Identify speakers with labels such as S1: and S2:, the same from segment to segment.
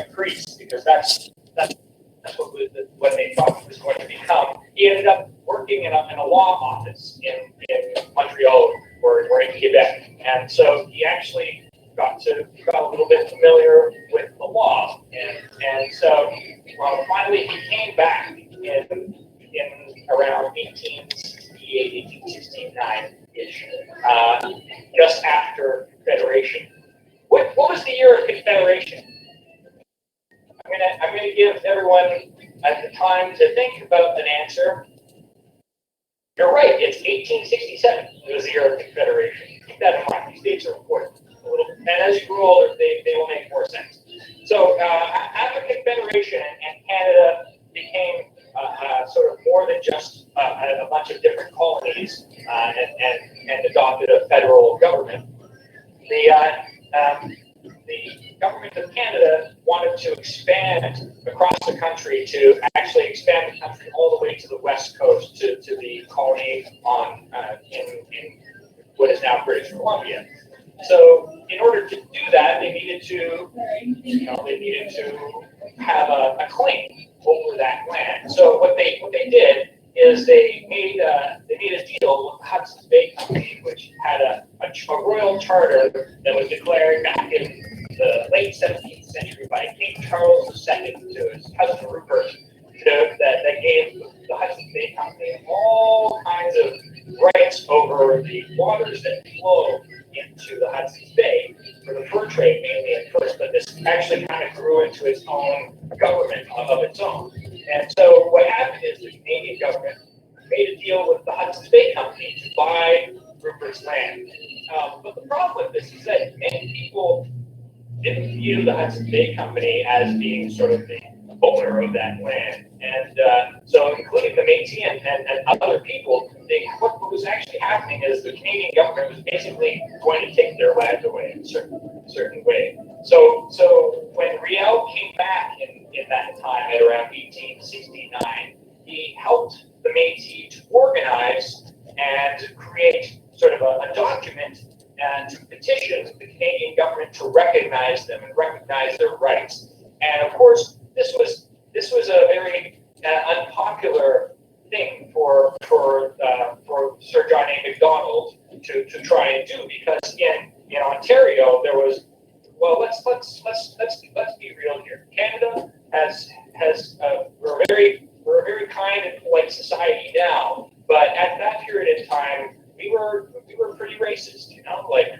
S1: increase because that's what they thought he was going to become. He ended up working in a law office in Montreal or in Quebec, and so he actually got a little bit familiar with the law, and so finally he came back in around 1868, 1869-ish, just after Confederation. What was the year of Confederation? I'm gonna give everyone the time to think about an answer. You're right, it's 1867. It was the year of Confederation. Keep that in mind. These dates are important a little bit. And as you grow older, they will make more sense. So after Confederation and Canada became sort of more than just a bunch of different colonies and adopted a federal government, the government of Canada wanted to expand across the country, to actually expand the country all the way to the west coast, to the colony in what is now British Columbia. So in order to do that, they needed to have a claim over that land. So what they did is they made a deal with the Hudson's Bay Company, which had a royal charter that was declared back in the late 17th century by King Charles II to his cousin Rupert, that gave the Hudson's Bay Company all kinds of rights over the waters that flow into the Hudson's Bay for the fur trade mainly at first, but this actually kind of grew into its own government of its own. And so what happened is the Canadian government made a deal with the Hudson's Bay Company to buy Rupert's land. But the problem with this is that many people didn't view the Hudson's Bay Company as being sort of the owner of that land. And so including the Métis and other people, what was actually happening is the Canadian government was basically going to take their land away in a certain way. So when Riel came back in that time at around 1869, he helped the Métis to organize and create sort of a document and to petition the Canadian government to recognize them and recognize their rights. And of course, this was a very unpopular thing for Sir John A. Macdonald to try and do, because in Ontario there was, well, let's be real here. Canada we're a very kind and polite society now, but at that period in time we were pretty racist, like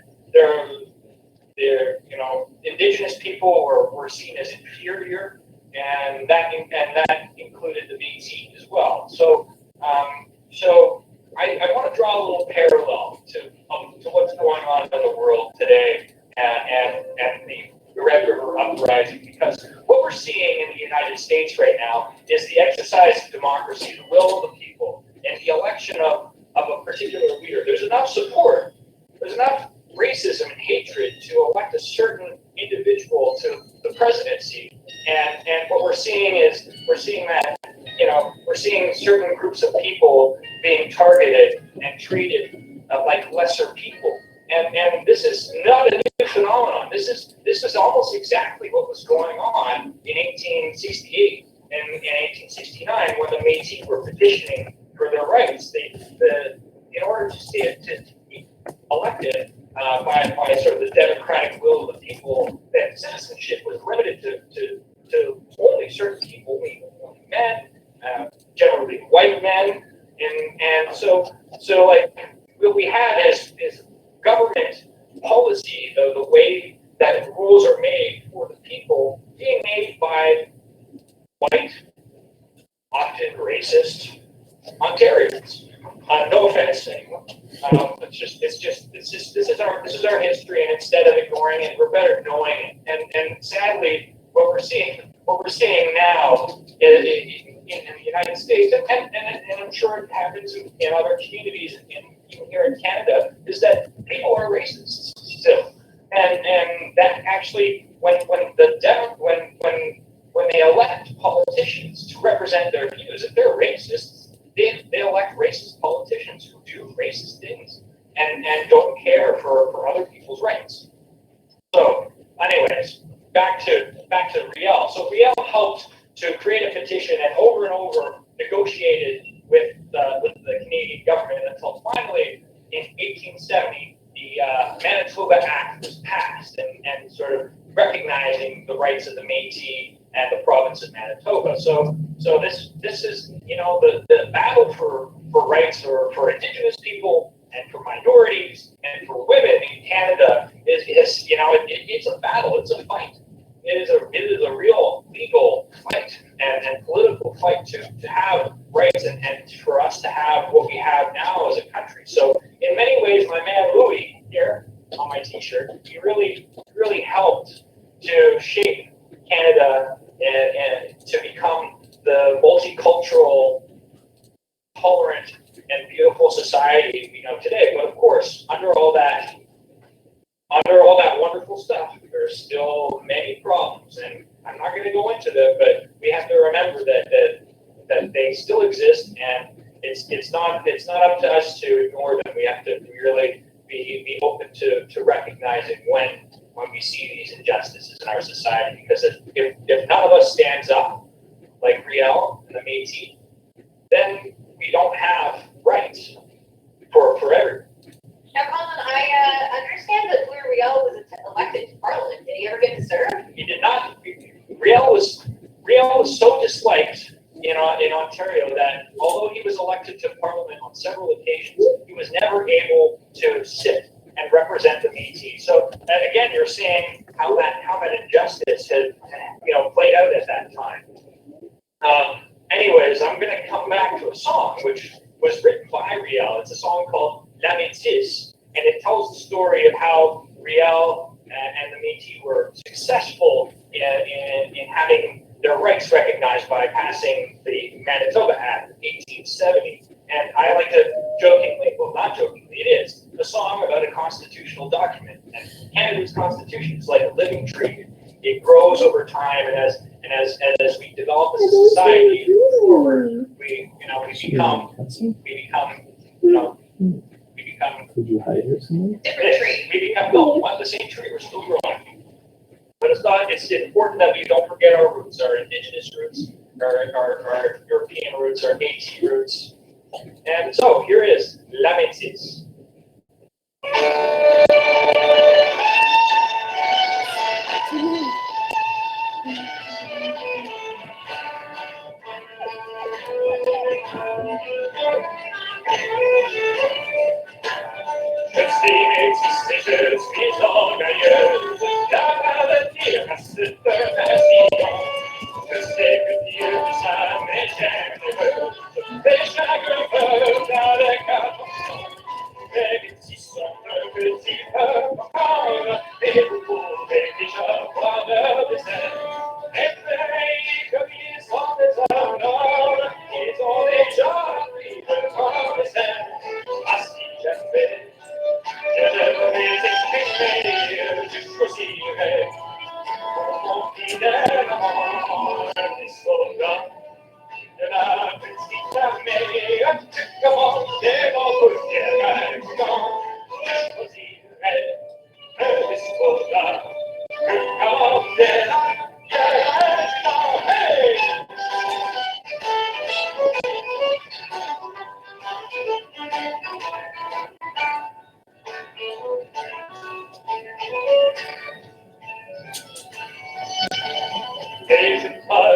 S1: Indigenous people were seen as inferior, and that included the Métis as well. So I want to draw a little parallel to what's going on in the world today and the Red River Uprising, because what we're seeing in the United States right now is the exercise of democracy, the will of the people, and the election of a particular leader. There's enough support, there's enough racism and hatred to elect a certain individual to the presidency, and what we're seeing that we're seeing certain groups of people being targeted and treated like lesser people, and this is not a new phenomenon. This is almost exactly what was going on in 1868 and in 1869 when the Métis were petitioning for their rights. In order to be elected by sort of the democratic will of the people, that citizenship was limited to only certain people, only men, generally white men, and so like what we had is government policy, the way that rules are made for the people, being made by white, often racist Ontarians. No offense to anyone. This is our history, and instead of ignoring it, we're better knowing it. And sadly, what we're seeing now in the United States, and I'm sure it happens in other communities, even here in Canada, is that people are racist still, and that actually when they elect politicians to represent their views, if they're racist, they elect racist politicians who do racist things and don't care for other people's rights. So, anyways, back to Riel. So Riel helped to create a petition and over negotiated with the Canadian government until finally in 1870 the Manitoba Act was passed and sort of recognizing the rights of the Métis and the province of Manitoba. So this is the battle for rights for Indigenous people and for minorities and for women in Canada is it's a battle, it's a fight. It is a real legal fight and political fight to have rights and for us to have what we have now as a country. So in many ways, my man Louis here on my T-shirt, he really helped to shape Canada and to become the multicultural, tolerant, and beautiful society we know today. But of course, under all that wonderful stuff, there's still many problems, and I'm not going to go into them, but we have to remember that they still exist, and it's not up to us to ignore them. We have to really be open to recognizing when we see these injustices in our society, because if none of us stands up, like Riel and the Métis, then we don't have rights for everyone.
S2: Now, Colin, I understand that Louis Riel was elected to Parliament. Did he ever get to serve?
S1: He did not. Riel was so disliked in Ontario that although he was elected to Parliament on several occasions, he was never able to sit and represent the Métis. So again, you're seeing how that injustice had played out at that time. Anyways, I'm going to come back to a song which was written by Riel. It's a song called La Métisse, and it tells the story of how Riel and the Métis were successful in having their rights recognized by passing the Manitoba Act of 1870. And I like to jokingly, well, not jokingly, it is a song about a constitutional document. And Canada's constitution is like a living tree. It grows over time, and as we develop as a society forward, we become.
S3: Did you hide her somewhere?
S2: Different tree.
S1: We become the same tree. We're still growing, but it's important that we don't forget our roots, our Indigenous roots, our European roots, our Métis roots. And so here is La Métisse. Je sais m'exister, je suis orgueilleux d'avoir dire à cette nation. Je sais que Dieu ça m'est généreux, mais chaque peuple a le cœur. Les petits sont un petit peu encore, et vous pouvez déjà voir leur dessin. Les pays comme ils sont des hommes noirs, ils ont déjà pris devant le sein. Ah si j'avais, je devrais exprimer jusqu'au ciel, pour mon fidèle amour des soldats de la petite armée. Comment c'est mon poussière quand je choisirais un soldat, comment c'est la guerre dans hey! Et je parle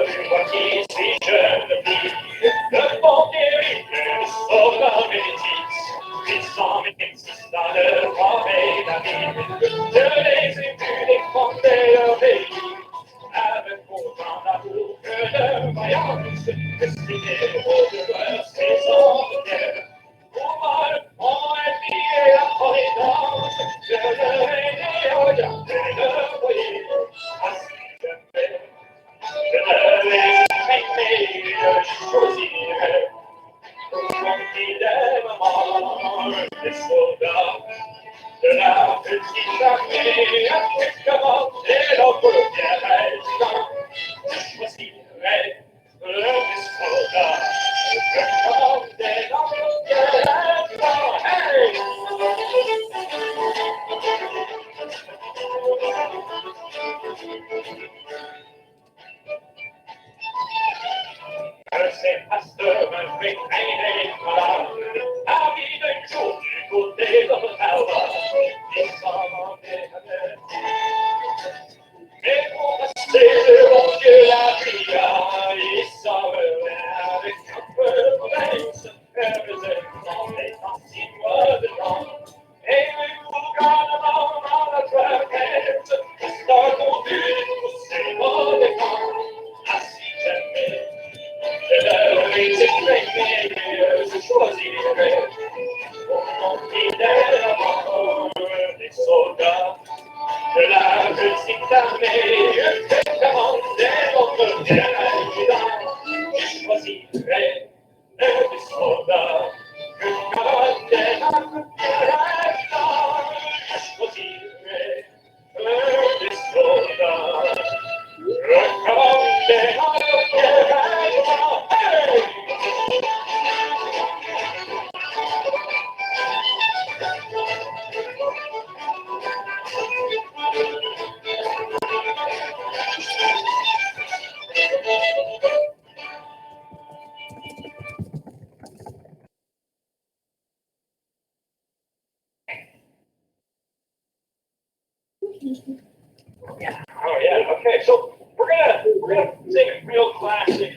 S1: Oh yeah. Okay. So we're gonna sing a real classic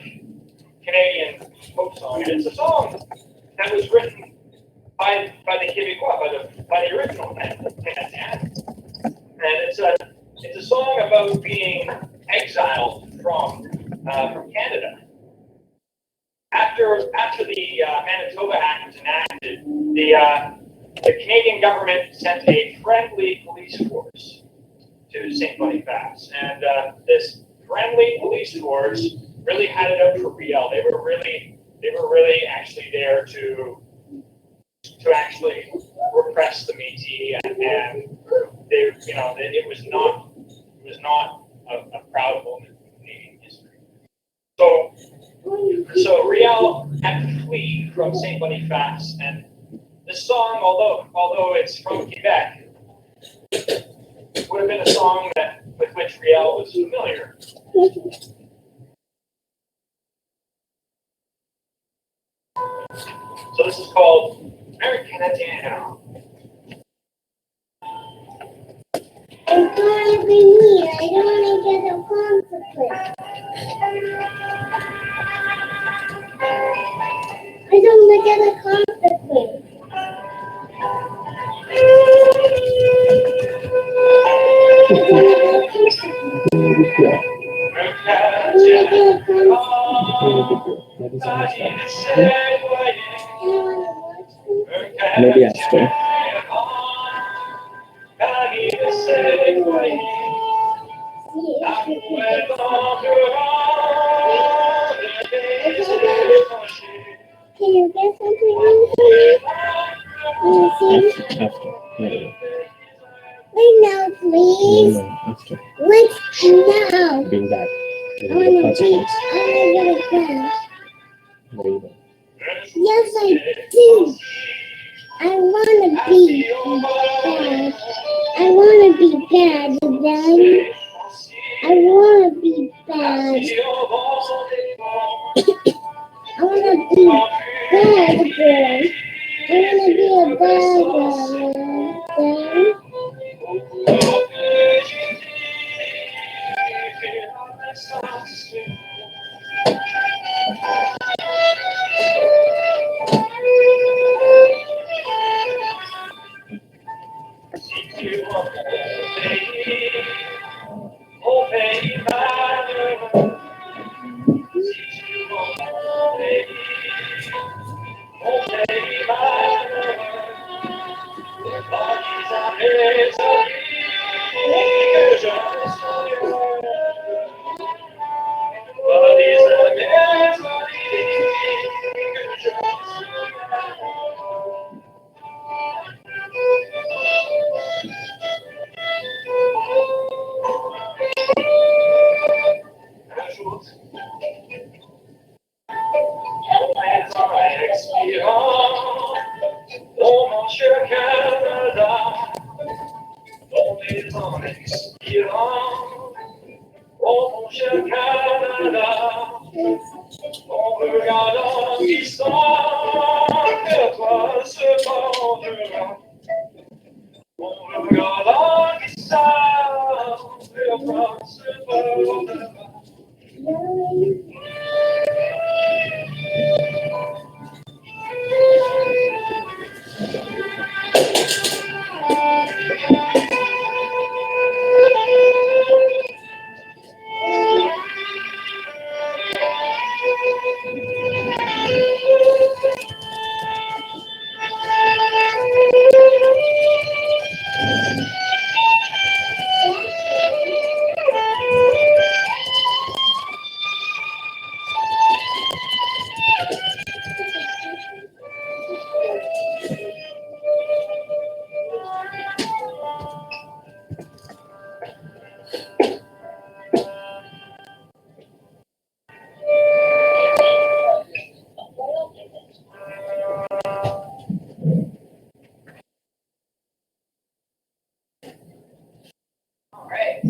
S1: Canadian folk song, and it's a song that was written by the Québécois, by the original Canadians, and it's a song about being exiled from Canada. After the Manitoba Act was enacted, the Canadian government sent a friendly police force to St. Boniface, and this friendly police force really had it out for Riel. They were really actually there to actually repress the Métis, and they, it was not a proud moment in Canadian history. So Riel had to flee from St. Boniface, and this song, although it's from Quebec, would have been a song with which Riel was familiar. So this is called American Canadian.
S4: I'm gonna be me. I don't want to get a consequence. I don't want to get a consequence.
S3: Maybe after.
S4: Can you get something else?
S3: After. Yeah.
S4: Right now, please.
S3: No, after.
S4: What's now?
S3: Being back.
S4: I want to get a gun.
S3: Where are you going?
S4: Yes, I do. I want to be bad. I want to be bad, then. I want to be bad. I want to be bad boy. I want to be a bad boy, then.
S1: qui s'enlèvera cependant. On regardera qui s'enlèvera cependant. All right.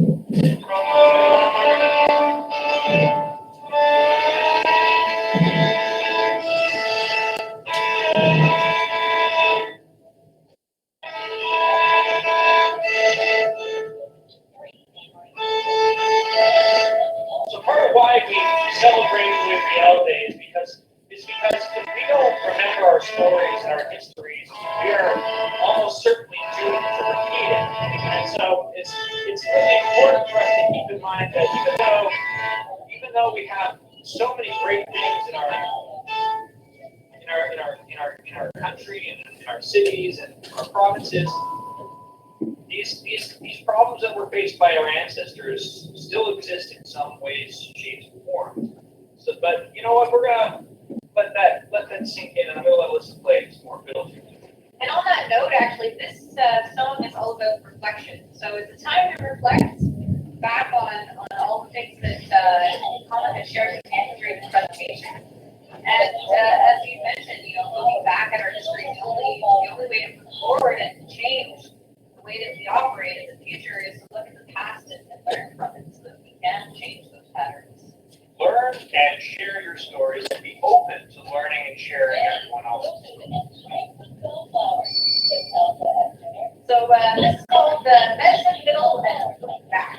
S1: So part of why we celebrate with Riel Day is because if we don't remember our stories and our histories, we are almost certainly doomed to repeat it. And so it's really important for us to keep in mind that even though we have so many great things in our country and in our cities and our provinces, these problems that were faced by our ancestors still exist in some ways, shapes, and forms. So, but you know what? We're gonna let that sink in, and I'm gonna let Alyssa play some more fiddle.
S2: And on that note, actually, this song is all about reflection. So it's a time to reflect back on all the things that Colin has shared with Andrew during this presentation. And as you mentioned, looking back at our history, the only way to move forward and change the way that we operate in the future is to look at the past and learn from it so that we can change those patterns.
S1: Learn and share your stories and be open to learning and sharing everyone else's.
S2: So this is called the medicine, fiddle, and look back.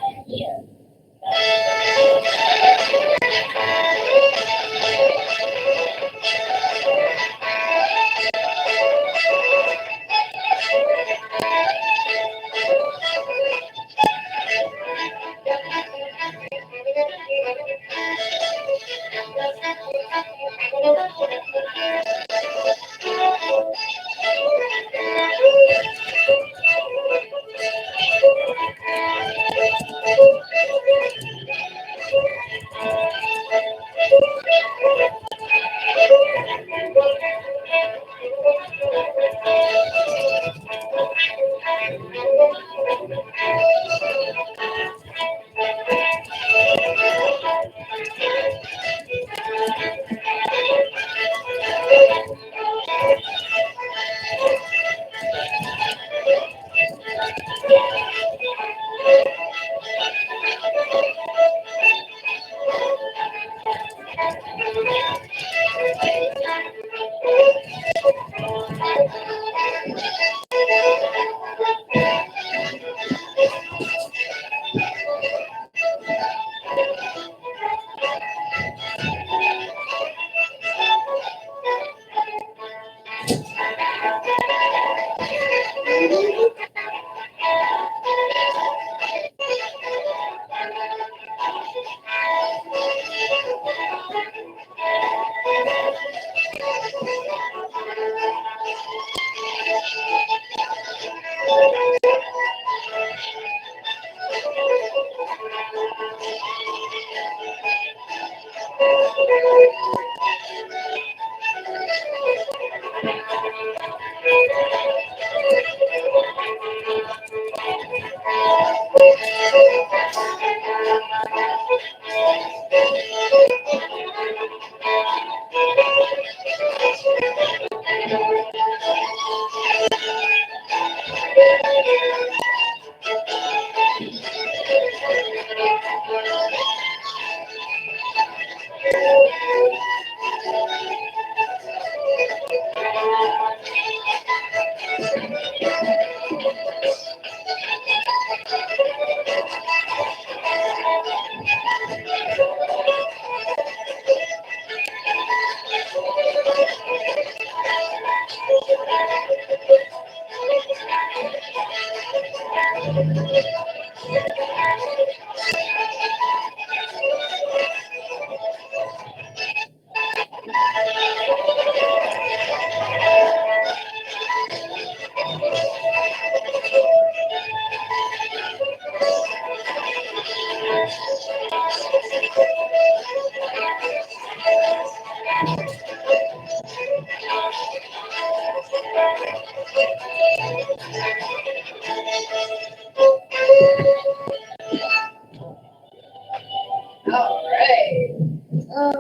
S1: Yeah,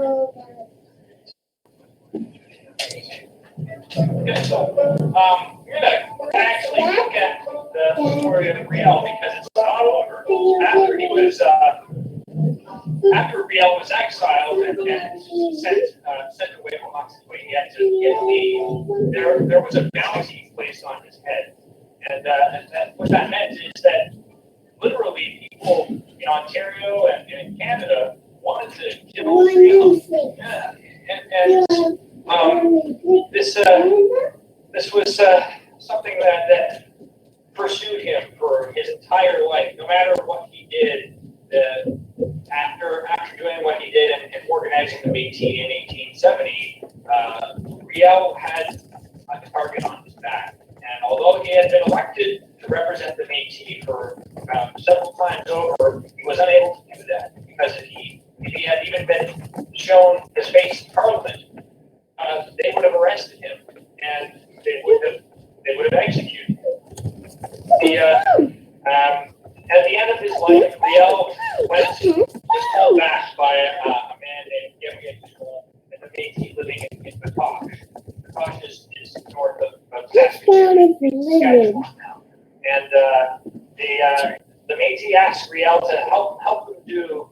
S1: so, we're gonna actually look at the story of Riel because it's not over. After Riel was exiled and sent away from Oxford, he had to leave. There was a bounty placed on his head, and what that meant is that literally people in Ontario and in Canada wanted to kill Riel. Yeah, and this was something that pursued him for his entire life, no matter what he did. After doing what he did and organizing the Métis in 1870, Riel had a target on his back. And although he had been elected to represent the Métis for several times over, he was unable to do that because if he had even been shown his face in Parliament, they would have arrested him and they would have executed him. At the end of his life, Riel was called back by a man named Gabriel Duval and the Métis living in Batoche. Batoche is north of Saskatchewan now. And the Métis asked Riel to help them do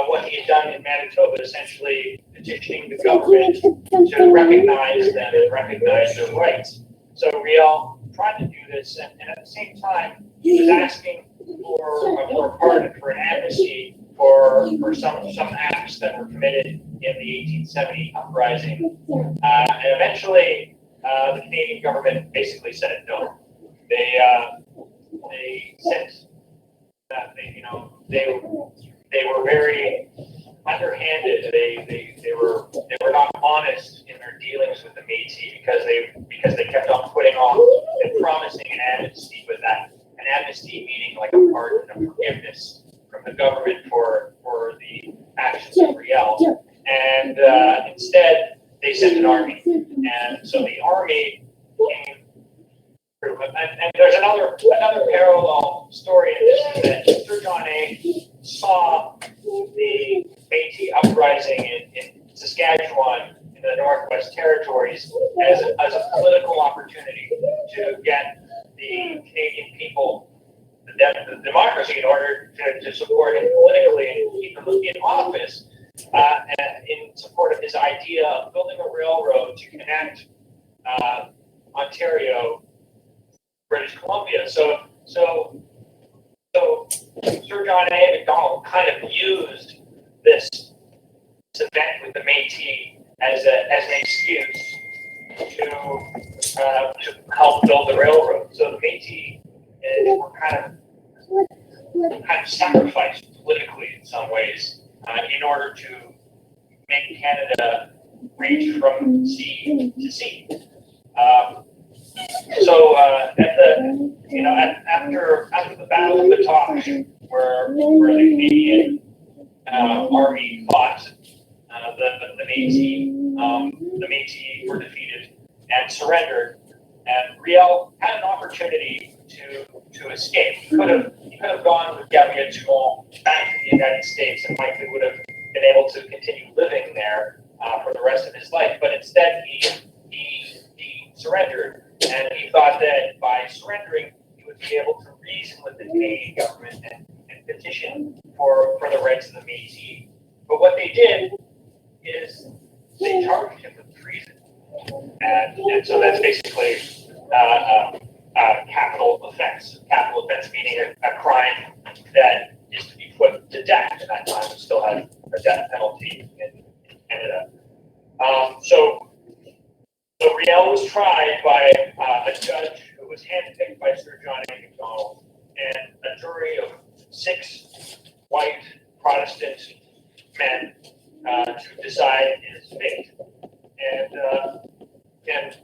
S1: what he had done in Manitoba, essentially petitioning the government to recognize them and recognize their rights. So Riel tried to do this, and at the same time, he was asking for a pardon, for an amnesty for some acts that were committed in the 1870 uprising. And eventually, the Canadian government basically said no. They sent that they were very underhanded. They were not honest in their dealings with the Métis because they kept on putting off and promising an amnesty with that. An amnesty meaning like a pardon of forgiveness from the government for the actions of Riel. And instead, they sent an army. And so the army came through. And there's another parallel story in this is that Sir John A. saw the Métis uprising in Saskatchewan in the Northwest Territories as a political opportunity to get the Canadian people, the democracy, in order to support him politically and keep him in office, in support of his idea of building a railroad to connect Ontario, British Columbia. So Sir John A. Macdonald kind of used this event with the Métis as an excuse to help build the railroad. So the Métis were kind of sacrificed politically in some ways in order to make Canada reach from sea to sea. After the Battle of Batoche, where the Canadian army fought the Métis were defeated and surrendered, and Riel had an opportunity to escape. He could have gone with Gabriel Dumont back to the United States and likely would have been able to continue living there for the rest of his life. But instead, he surrendered, and he thought that by surrendering, he would be able to reason with the Canadian government and petition for the rights of the Métis. But what they did is they charged him with treason, and so that's basically capital offense. Capital offense meaning a crime that is to be put to death. At that time, it still had a death penalty in Canada. So Riel was tried by a judge who was handpicked by Sir John A. Macdonald and a jury of 6 white Protestant men to decide his fate. And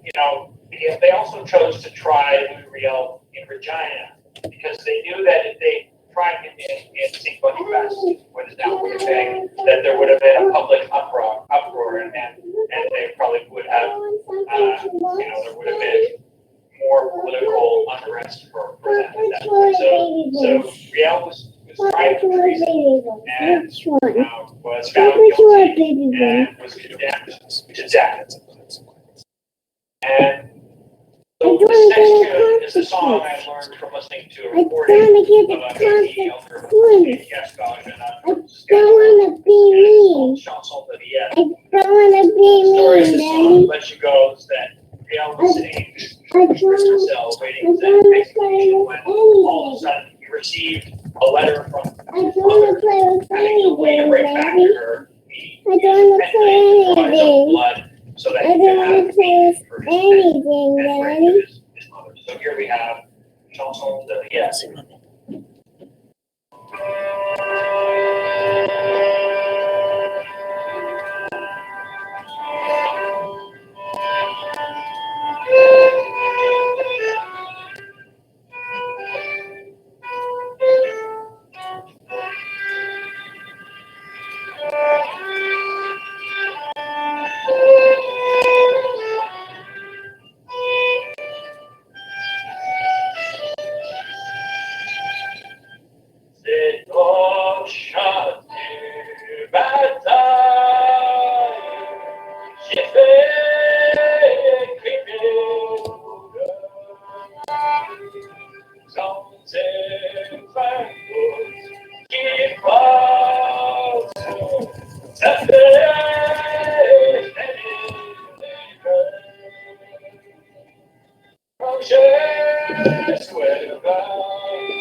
S1: they also chose to try Louis Riel in Regina because they knew that if they tried him in St. Boniface, what is now Winnipeg, that there would have been a public uproar and they probably would have, there would have been more political unrest for them at that point. So Riel was tried for treason and was found
S4: want you a baby one.
S1: and was condemned to death. And
S4: I
S1: so
S4: don't
S1: this next
S4: get a
S1: tune is a song I
S4: consequence.
S1: learned from listening to a
S4: I
S1: recording
S4: don't get
S1: of
S4: a
S1: a BT elder,
S4: consequence.
S1: yes, God, and
S4: I don't want to be mean.
S1: Chanson de Dieu.
S4: I don't want to be
S1: The story of
S4: mean,
S1: this
S4: Daddy.
S1: song lets you go is that Gail was sitting
S4: I
S1: Christmas
S4: don't,
S1: celebrating
S4: I
S1: his
S4: don't want to
S1: execution
S4: play
S1: when all of a
S4: with
S1: sudden he received a letter from
S4: anything. I don't want to play with
S1: having to wait
S4: anything,
S1: right back
S4: Daddy.
S1: to her.
S4: I don't want to play anything.
S1: Blood so that
S4: I
S1: he
S4: don't
S1: could have
S4: want to play with
S1: for his
S4: anything,
S1: and bring
S4: Daddy.
S1: to his mother. So here we have Chanson de Dieu. C'est au champ de bataille, j'ai fait crier sans effarouche qui passe, ça fait quand je souhaite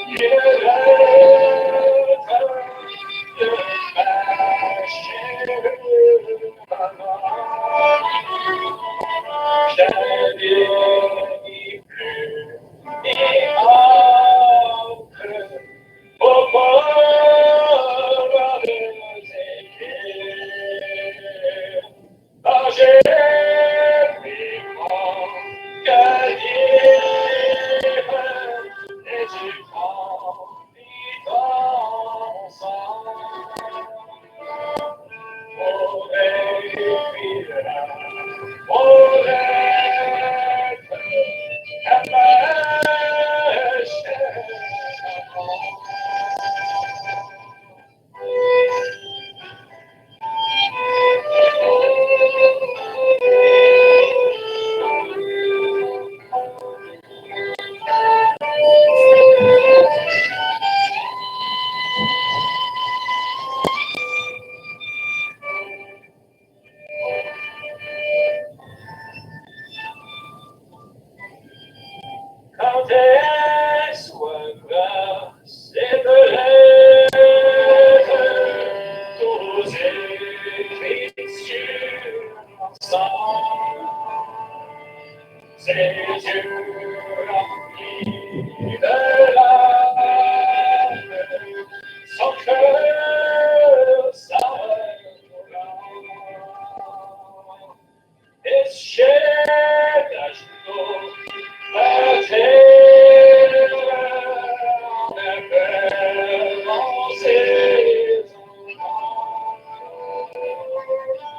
S1: une lettre de ma chère maman, je n'ai plus ni encre pour pouvoir écrire. Ah, j'ai pris mon cahier et tu remplis ton sang pour écrire mon lettre à ma chère maman. Quand elle soivera cette lettre, tous écrits sur mon sang, ses yeux remplis de larmes, son cœur s'arrêtera. It's shed as though la terre n'avait lancé son nom.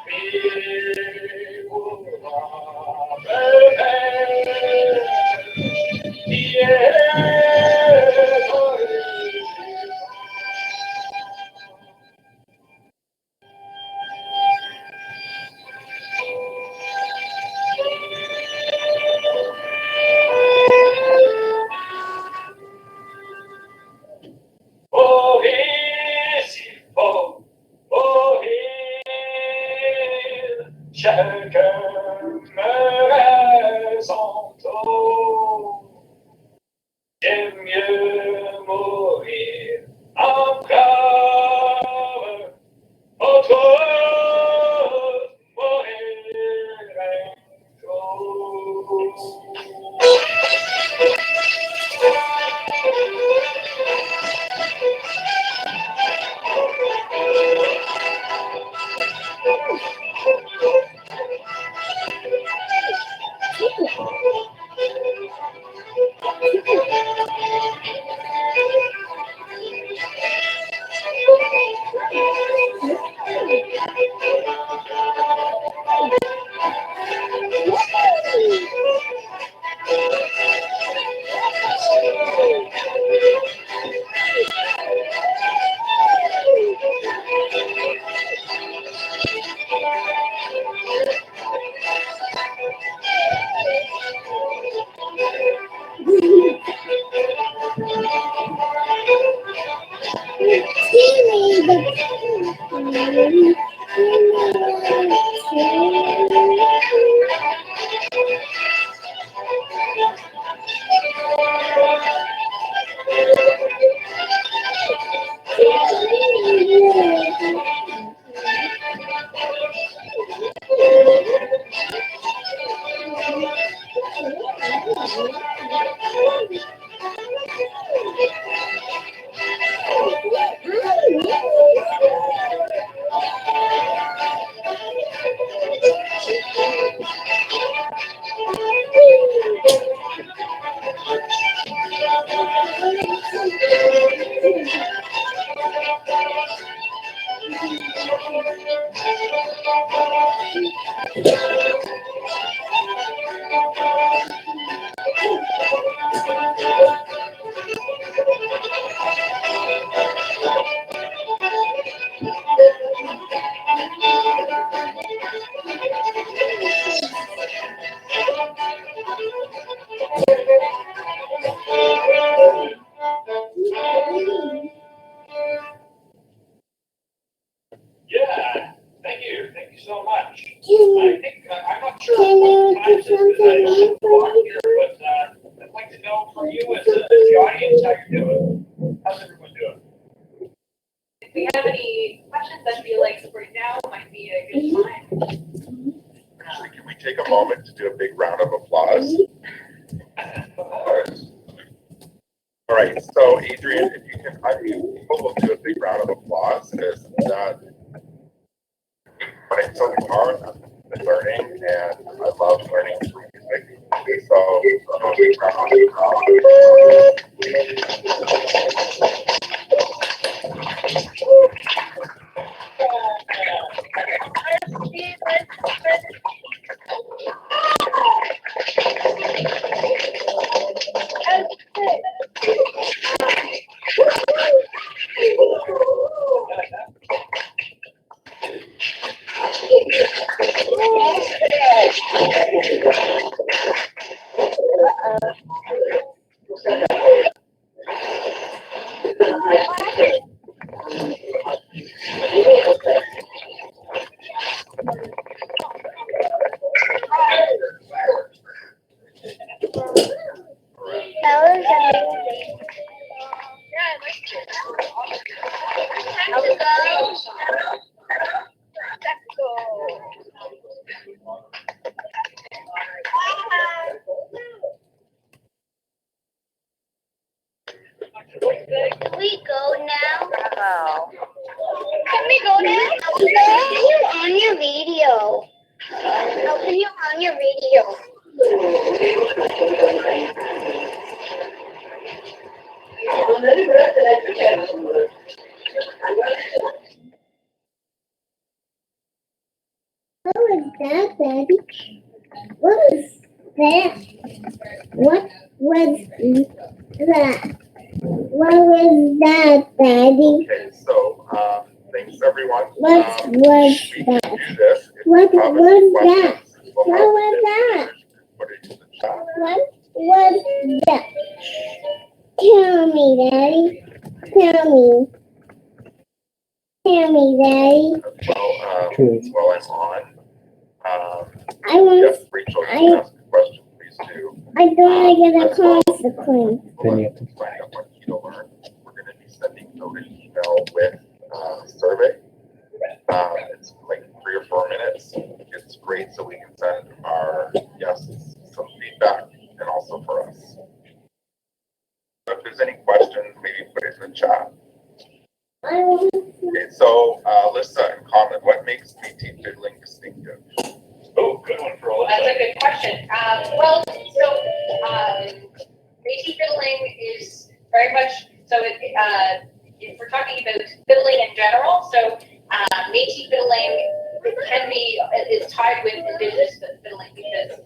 S1: Mais pourra me faire qui est origine. Maurice, il faut mourir. Chacun meurt son tour. J'aime mieux mourir en brave, autre mourir un jour.
S4: Daddy.
S1: Yeah, thank you so much.
S4: Can
S1: I think, I'm not sure
S4: Can
S1: what
S4: you
S1: time
S4: do
S1: it is, because
S4: something
S1: I
S4: else
S1: don't
S4: for
S1: walk
S4: me?
S1: here, but, I'd like to know from you as the audience, how you're doing. How's everyone doing?
S2: If we have any questions, I feel like right now might be a good time.
S5: Actually, can we take a moment to do a big round of applause?
S1: Of course.
S5: All right, so Adrian, if you can unmute people, we'll do a big round of applause as that. But it's so hard learning, and I love learning through music. So, a big round of applause.
S4: That was amazing. Can we go now?
S2: Wow.
S4: Can we go now? How can you on your video? How can you on your video? What was that, Daddy? What was that? What was that? What was that, Daddy?
S5: Okay, so thanks everyone.
S4: What was
S5: We can
S4: that?
S5: do this. If
S4: What
S5: you have any
S4: was that?
S5: questions, we'll
S4: What
S5: have
S4: was
S5: the
S4: that?
S5: administrators Put it in the chat.
S4: What was that? Tell me, Daddy. Tell me. Tell me, Daddy.
S5: While I'm on,
S4: I want.
S5: yes, Rachel, you can ask a question, please do.
S4: I don't want to get a consequence.
S3: Then you have to-
S5: Sign up on Key to Learn. We're going to be sending out an email with a survey. It's like 3 or 4 minutes. It's great, so we can send our guests some feedback and also for us. So if there's any questions, maybe put it in the chat.
S4: I want.
S5: Okay, so Alyssa, in comment, what makes Métis fiddling distinctive?
S1: Oh, good one for Alyssa.
S2: That's a good question. Well, so, Métis fiddling is very much, so if we're talking about fiddling in general, so, Métis fiddling can be, is tied with Indigenous fiddling because,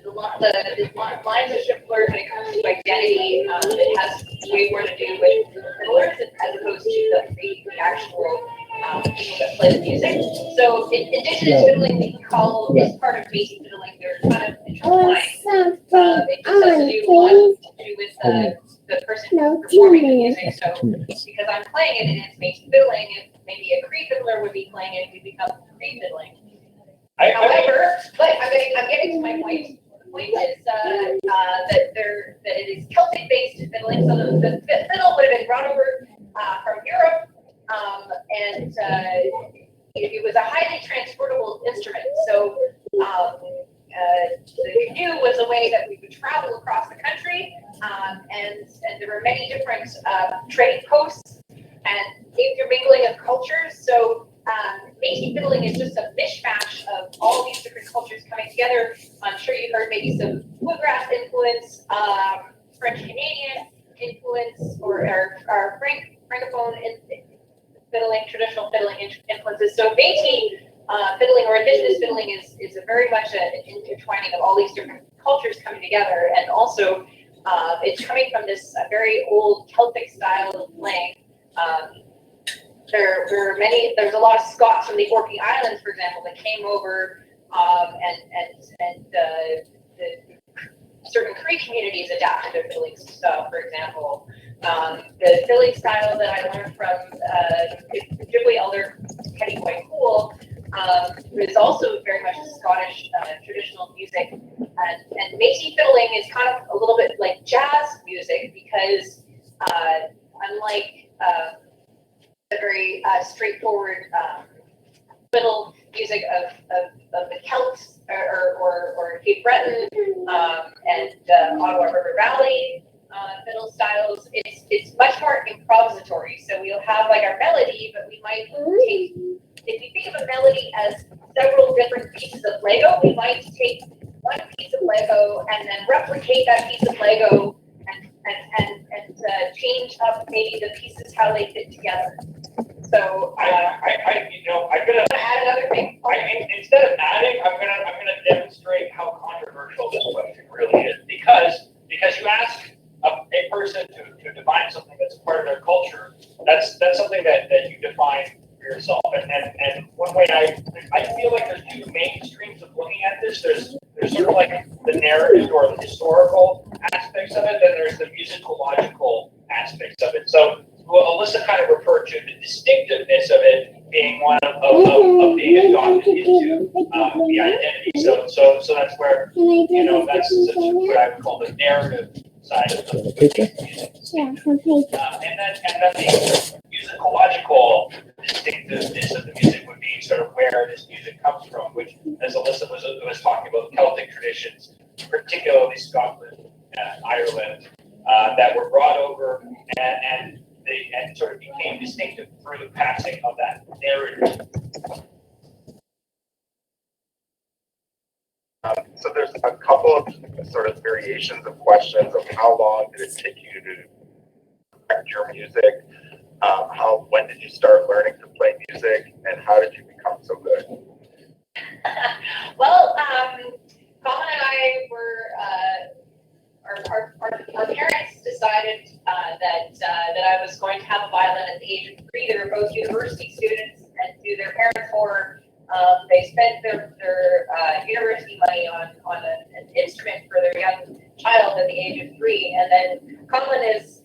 S2: the lines of Shipler, when it comes to identity, it has way more to do with fiddlers as opposed to the actual, people that play the music. So Indigenous fiddling, we can call, is part of Métis fiddling, they're kind of
S4: I want
S2: intertwined.
S4: something
S2: It just has to
S4: on,
S2: do
S4: please.
S2: with the person
S4: No, 2
S2: performing the
S4: minutes.
S2: music, so
S3: 2 minutes.
S2: because I'm playing it and it's Métis fiddling, maybe a Cree fiddler would be playing it, we become Cree fiddling.
S1: I
S2: However, but I'm getting to my point. The point is that it is Celtic-based fiddling, so the fiddle would have been brought over from Europe, and it was a highly transportable instrument. So the canoe was a way that we would travel across the country, and there were many different trade posts and intermingling of cultures. So Métis fiddling is just a mishmash of all these different cultures coming together. I'm sure you heard maybe some bluegrass influence, French Canadian influence, or francophone fiddling, traditional fiddling influences. So Métis fiddling or indigenous fiddling is a very much an intertwining of all these different cultures coming together, and also it's coming from this very old Celtic style of playing. There's a lot of Scots from the Orkney Islands, for example, that came over, and the certain Cree communities adapted their fiddling style. For example, the fiddling style that I learned from Ojibwe elder Kenny Cool is also very much Scottish traditional music, and Métis fiddling is kind of a little bit like jazz music, because unlike the very straightforward fiddle music of the Celts or Cape Breton and Ottawa River Valley fiddle styles, it's much more improvisatory. So we'll have like our melody, but we might take, if you think of a melody as several different pieces of Lego, we might take one piece of Lego and then replicate that piece of Lego and change up maybe the pieces how they fit together. So
S1: I'm gonna
S2: add another thing.
S1: instead of adding, I'm gonna demonstrate how controversial this question really is, because you ask a person to define something that's part of their culture. That's something that you define for yourself. And one way I feel like there's two main streams of looking at this. There's sort of like the narrative or the historical aspects of it, then there's the musicological aspects of it. So Alyssa kind of referred to the distinctiveness of it being one of being adopted into the identity. So that's where, that's what I would call the narrative side of the music.
S4: Yeah, okay.
S1: And then the musicological distinctiveness of the music would be sort of where this music comes from, which, as Alyssa was talking about, Celtic traditions, particularly Scotland and Ireland, that were brought over and sort of became distinctive through the passing of that narrative.
S5: So there's a couple of sort of variations of questions of how long did it take you to perfect your music? When did you start learning to play music, and how did you become so good?
S2: Well, Colin and I were, our parents decided that I was going to have a violin at the age of 3. They were both university students, and through their parents' for they spent their university money on an instrument for their young child at the age of 3. And then Colin is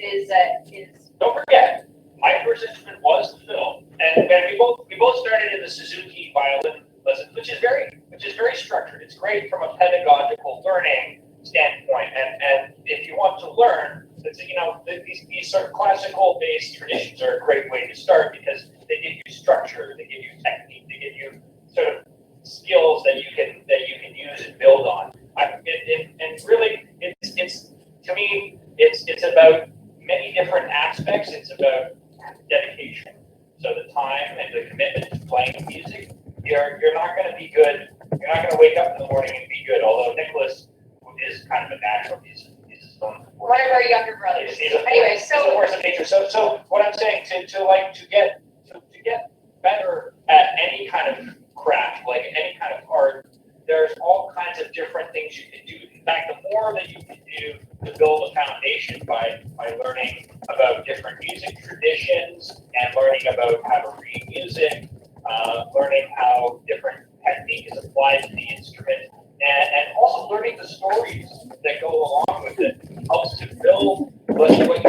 S1: Don't forget, my first instrument was the fiddle, and we both started in the Suzuki violin lessons, which is very structured. It's great from a pedagogical learning standpoint, and if you want to learn, these sort of classical based traditions are a great way to start, because they give you structure, they give you technique, they give you sort of skills that you can use and build on. And really, it's to me, it's about many different aspects. It's about dedication, so the time and the commitment to playing music. You're not going to be good. You're not going to wake up in the morning and be good. Although Nicholas is kind of a natural. He's
S2: one of our younger brothers. Anyway,
S1: he's a force of nature. So what I'm saying to get better at any kind of craft, like any kind of art, there's all kinds of different things you can do. In fact, the more that you can do to build a foundation by learning about different music traditions and learning about how to read music, learning how different technique is applied to the instrument, and also learning the stories that go along with it helps to build what you need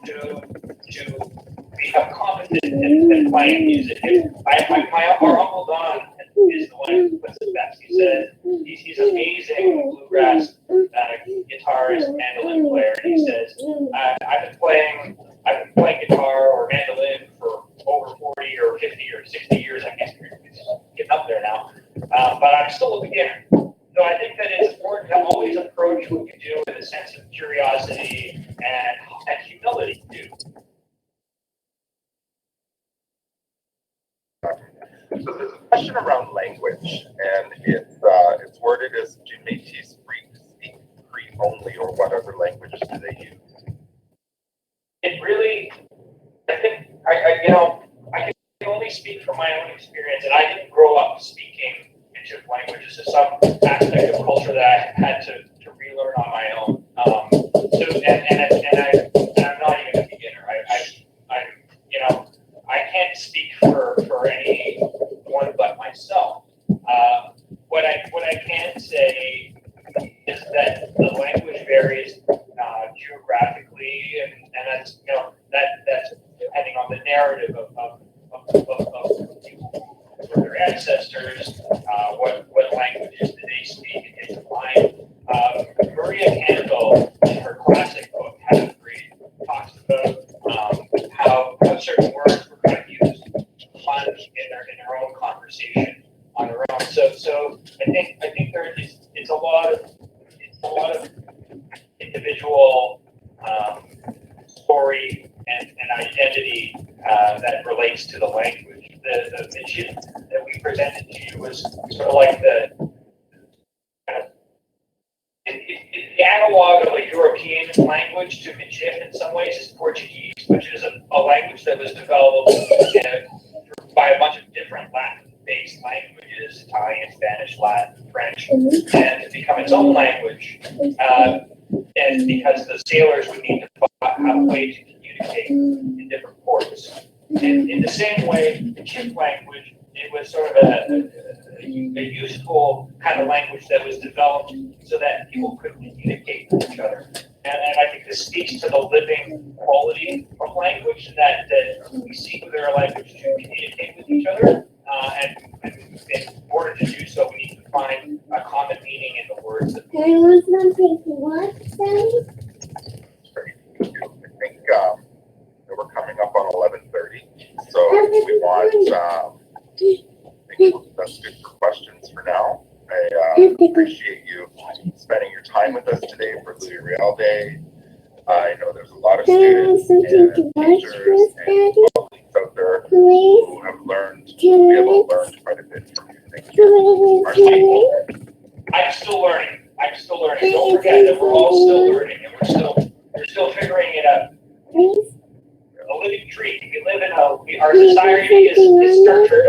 S1: to become competent and explain, our Uncle Don is the one who puts it best. He said, he's amazing bluegrass guitarist, mandolin player, and he says, I've been playing guitar or mandolin for over 40 or 50 or 60 years. I guess getting up there now, but I'm still a beginner. So I think that it's important to always approach what you do with a sense of curiosity and humility too.
S5: So there's a question around language, and it's worded as do Métis speak Cree only, or what other languages do they use?
S1: It really, I think, I can only speak from my own experience, and I didn't grow up speaking Michif languages. It's some aspect of culture that I had to relearn on my own. I'm not even a beginner. I can't speak for anyone but myself. What I can say is that the language varies geographically, and that's that's depending on the narrative of their ancestors. What languages do they speak in different lines? Maria Candle, in her classic book Half Breed, talks about how certain words were kind of used fun in their own conversation on their own. So I think it's a lot of individual story and identity that relates to the language. The Michif that we presented to you was sort of like the analog of a European language to Michif in some ways is Portuguese, which is a language that was developed by a bunch of different Latin-based languages, Italian, Spanish, Latin, French, and to become its own language. And because the sailors would need to have a way to communicate in different ports. And in the same way, the Michif language, it was sort of a useful kind of language that was developed so that people could communicate with each other. And I think this speaks to the living quality of language, that we seek with our language to communicate with each other. And in order to do so, we need to find a common meaning in the words that
S4: Can I want something to what, Daddy?
S5: I think we're coming up on 11:30, so we want. I think that's good for questions for now. I appreciate you spending your time with us today for Louis Riel Day. I know there's a lot of
S4: Can I want
S5: students
S4: something to
S5: and
S4: watch
S5: teachers
S4: first,
S5: and
S4: Daddy?
S5: colleagues out there
S4: Please?
S5: who have learned,
S4: Can
S5: we have
S4: I?
S5: learned quite a bit from you. Thank you.
S1: I'm still learning. Don't forget that we're all still learning, and we're still figuring it out.
S4: Please?
S1: A living tree. We live in our society is structured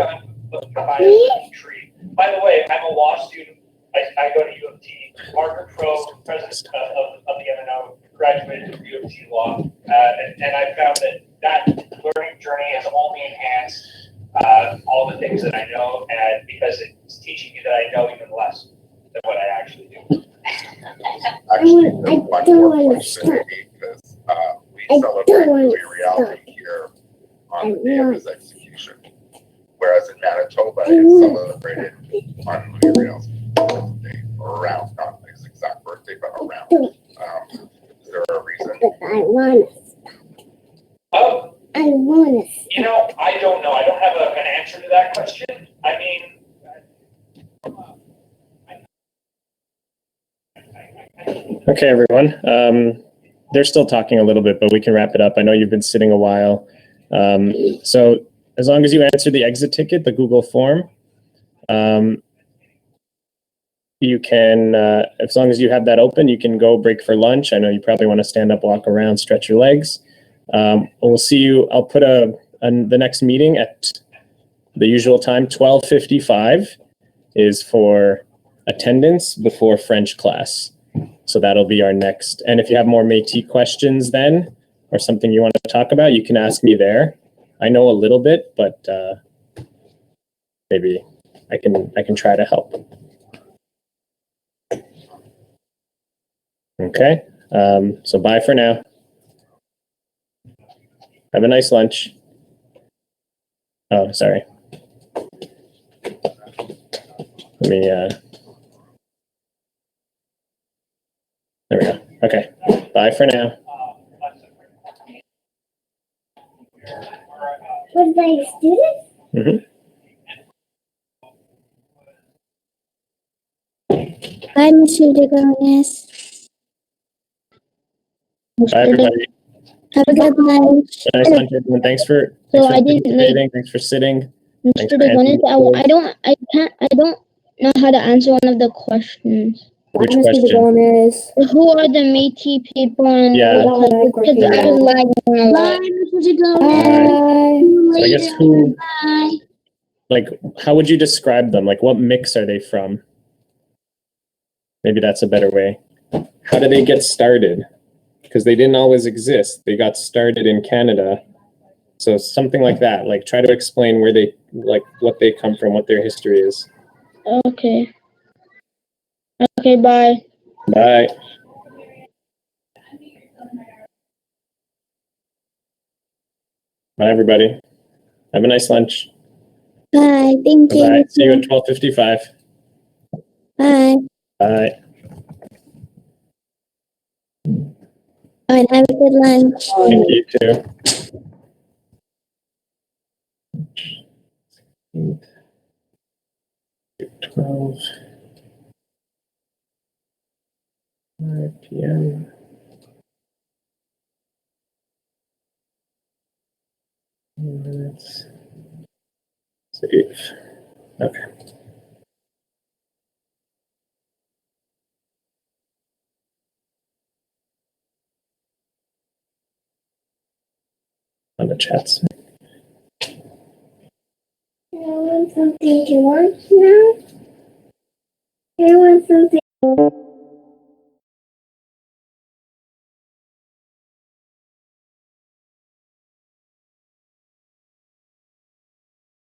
S1: by a living tree. By the way, I'm a law student. I go to U of T. Margaret Crowe, president of the MNO, graduated from U of T Law, and I found that learning journey has only enhanced all the things that I know, and because it's teaching me that I know even less than what I actually do.
S5: Actually, there's one more question maybe, because we celebrate Louis Riel here on the day of his execution, whereas in Manitoba it's celebrated on Louis Riel's birthday, or around, not his exact birthday, but around. Is there a reason?
S4: But I want it.
S1: Oh,
S4: I want it.
S1: I don't know. I don't have an answer to that question. I mean,
S3: Okay, everyone. They're still talking a little bit, but we can wrap it up. I know you've been sitting a while. So as long as you answer the exit ticket, the Google form, you can, as long as you have that open, you can go break for lunch. I know you probably want to stand up, walk around, stretch your legs. We'll see you. I'll put the next meeting at the usual time. 12:55 is for attendance before French class. So that'll be our next. And if you have more Métis questions then, or something you want to talk about, you can ask me there. I know a little bit, but maybe I can try to help. Okay. So bye for now. Have a nice lunch. Oh, sorry. Let me, there we go. Okay. Bye for now.
S4: Was I a student? Bye, Mr. DeGomez.
S3: Bye, everybody.
S4: Have a good lunch.
S3: Nice lunch, everyone. Thanks for participating. Thanks for sitting. Thanks
S6: Mr.
S3: for answering
S6: DeGomez,
S3: the quiz.
S6: I don't know how to answer one of the questions.
S3: Which
S7: Mr.
S3: question?
S7: DeGomez.
S6: Who are the Métis people? And
S3: Yeah.
S6: because I was lagging a lot.
S4: Bye, Mr. DeGomez.
S3: So I guess who, like, how would you describe them? Like, what mix are they from? Maybe that's a better way. How did they get started? Because they didn't always exist. They got started in Canada. So something like that. Like, try to explain where they, like, what they come from, what their history is.
S6: Okay. Okay, bye.
S3: Bye. Bye, everybody. Have a nice lunch.
S4: Bye. Thank you.
S3: Bye. See you at 12:55.
S4: Bye.
S3: Bye.
S4: And have a good lunch.
S3: Thank you too. 12. 5 p.m. Minutes. Save. Okay. On the chats.
S4: I want something to watch now. I want something